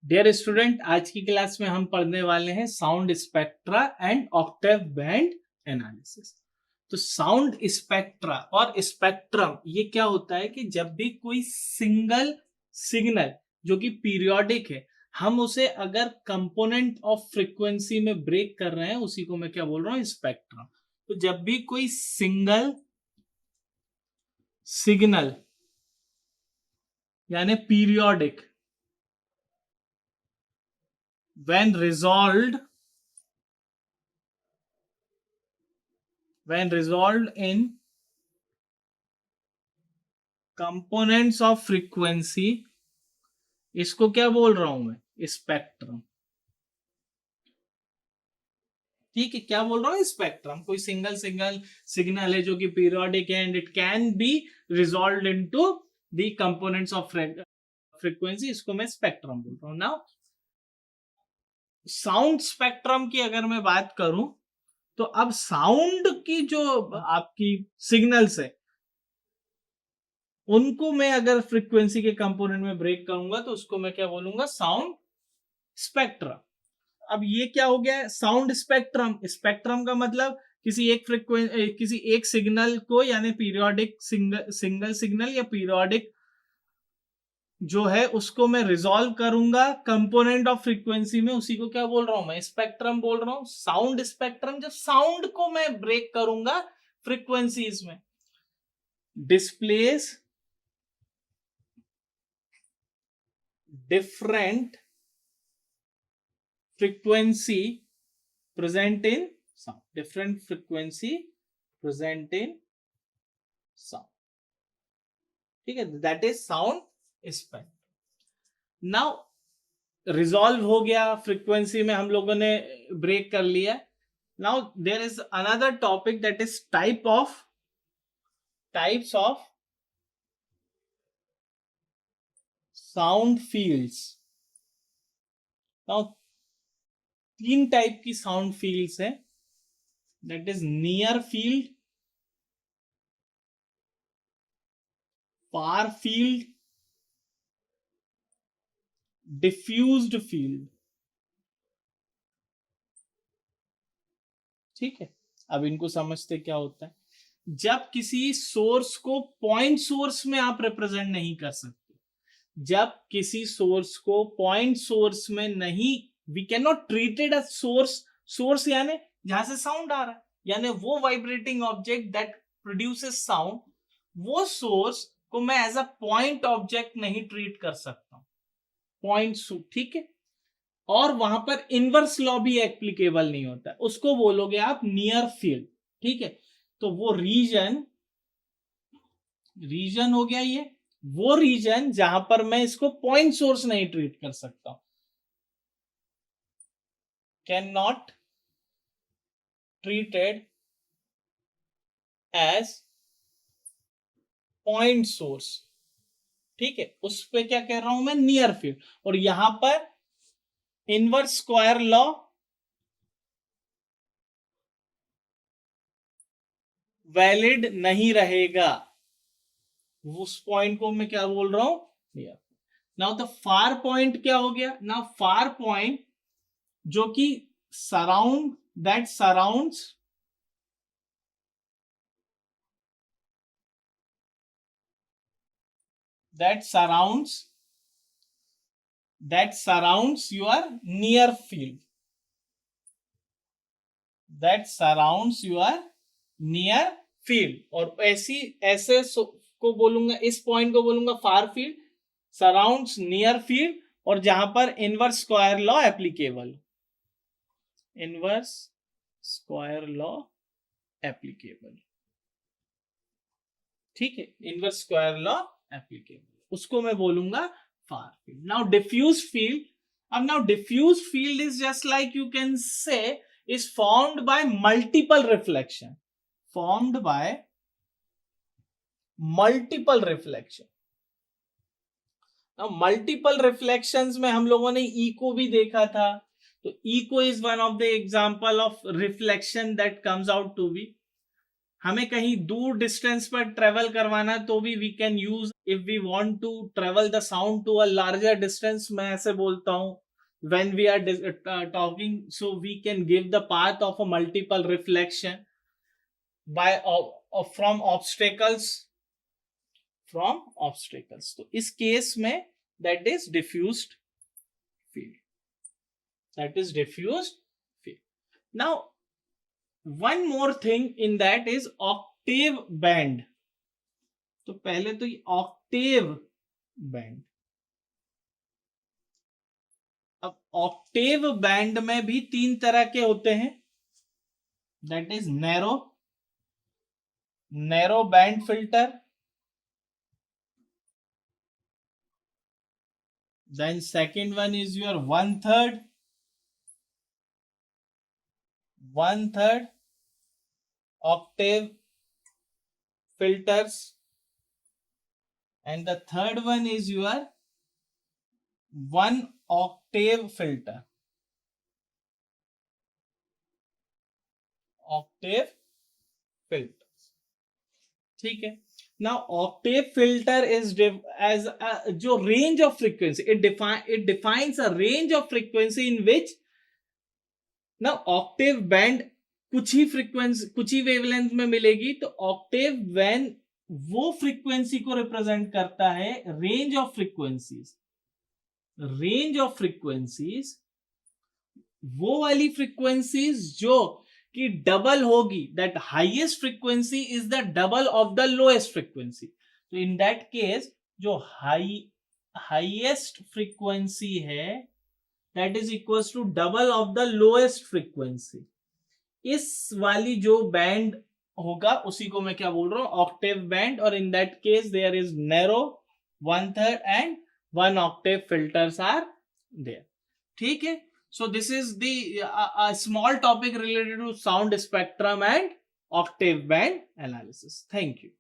Dear student, आज की class में हम पढ़ने वाले हैं sound spectra and Octave band analysis. तो साउंड स्पेक्ट्रा और स्पेक्ट्रम ये क्या होता है कि जब भी कोई सिंगल सिग्नल जो कि पीरियोडिक है, हम उसे अगर कंपोनेंट ऑफ फ्रीक्वेंसी में ब्रेक कर रहे हैं, उसी को मैं क्या बोल रहा हूं, स्पेक्ट्रम। तो जब भी कोई सिंगल सिग्नल यानी periodic when resolved in components of frequency, इसको क्या बोल रहा हूं मैं, स्पेक्ट्रम। ठीक है, क्या बोल रहा हूं, स्पेक्ट्रम। कोई सिंगल सिग्नल है जो कि पीरियोडिक है and it can be resolve into the components of frequency, इसको मैं स्पेक्ट्रम बोल रहा हूं। नाउ साउंड स्पेक्ट्रम की अगर मैं बात करूं, तो अब साउंड की जो आपकी सिग्नल्स है, उनको मैं अगर फ्रीक्वेंसी के कंपोनेंट में ब्रेक करूंगा तो उसको मैं क्या बोलूंगा, साउंड स्पेक्ट्रम। अब ये क्या हो गया, साउंड स्पेक्ट्रम। स्पेक्ट्रम का मतलब किसी एक सिग्नल को, यानी पीरियोडिक सिंगल सिग्नल या पीरियोडिक जो है उसको मैं रिजॉल्व करूंगा कंपोनेंट ऑफ फ्रीक्वेंसी में, उसी को क्या बोल रहा हूं मैं, स्पेक्ट्रम बोल रहा हूं। साउंड स्पेक्ट्रम जब साउंड को मैं ब्रेक करूंगा फ्रीक्वेंसीज में, displace different frequency present in sound, different frequency present in sound, ठीक है, that is sound spectrum। now resolve हो गया, फ्रीक्वेंसी में हम लोगों ने ब्रेक कर लिया। now there is another topic, that is types of sound fields। now तीन टाइप की साउंड फील्ड्स है, that is near field, far field, diffused field. ठीक है, अब इनको समझते क्या होता है। जब किसी सोर्स को पॉइंट सोर्स में आप रिप्रेजेंट नहीं कर सकते, जब किसी सोर्स को पॉइंट सोर्स में नहीं, we can not treated as source यानी जहां से साउंड आ रहा है, यानी वो vibrating object that produces sound, वो सोर्स को मैं एज अ पॉइंट ऑब्जेक्ट नहीं ट्रीट कर सकता हूं, पॉइंट। ठीक है, और वहां पर इनवर्स लॉ भी एप्लीकेबल नहीं होता, उसको बोलोगे आप नियर फील्ड। ठीक है, तो वो रीजन हो गया, ये वो रीजन जहां पर मैं इसको पॉइंट सोर्स नहीं ट्रीट कर सकता, can not treated as point source. ठीक है, उस पे क्या कह रहा हूं मैं, नियर फील्ड। और यहां पर इनवर्स स्क्वायर लॉ वैलिड नहीं रहेगा, उस पॉइंट को मैं क्या बोल रहा हूं, near. Now the far point क्या हो गया, नाउ फार पॉइंट जो कि सराउंड्स your near field, और ऐसे को बोलूंगा, इस पॉइंट को बोलूंगा far field, surrounds near field, और जहां पर इनवर्स स्क्वायर लॉ एप्लीकेबल, ठीक है, इनवर्स स्क्वायर लॉ एप्लीकेबल, उसको मैं बोलूंगा far field. Now diffuse field, अब now diffuse field is just like you can say is formed by multiple reflection, now multiple reflections में हम लोगों ने इको भी देखा था, तो echo is one of the example of reflection that comes out to be. हमें कहीं दूर डिस्टेंस पर ट्रेवल करवाना तो भी we can use if we want to travel the sound to a larger distance, मैं ऐसे बोलता हूँ, when we are talking, so we can give the path of a multiple reflection by from obstacles. तो इस case में that is diffused field. Now one more thing in that is octave band. तो पहले तो ये octave band. अब octave band में भी 3 तरह के होते हैं. That is narrow band filter, then second one is your one third octave filters, and the third one is your 1 octave filter. ठीक है. Now octave filter is as जो range of frequency, it defines a range of frequency in which now octave band कुछ ही frequency, कुछ ही wavelength में मिलेगी. तो octave when वो frequency को represent करता है range of frequencies, वो वाली frequencies जो कि डबल होगी, that highest frequency is the double of the lowest frequency. तो इन दैट केस जो हाईएस्ट फ्रीक्वेंसी है that is equal to double of the lowest frequency. इस वाली जो बैंड होगा उसी को मैं क्या बोल रहा हूं, ऑक्टेव बैंड. और in that case there is narrow, 1/3 and 1 octave filters are there. ठीक है. So this is the a small topic related to sound spectrum and octave band analysis. Thank you.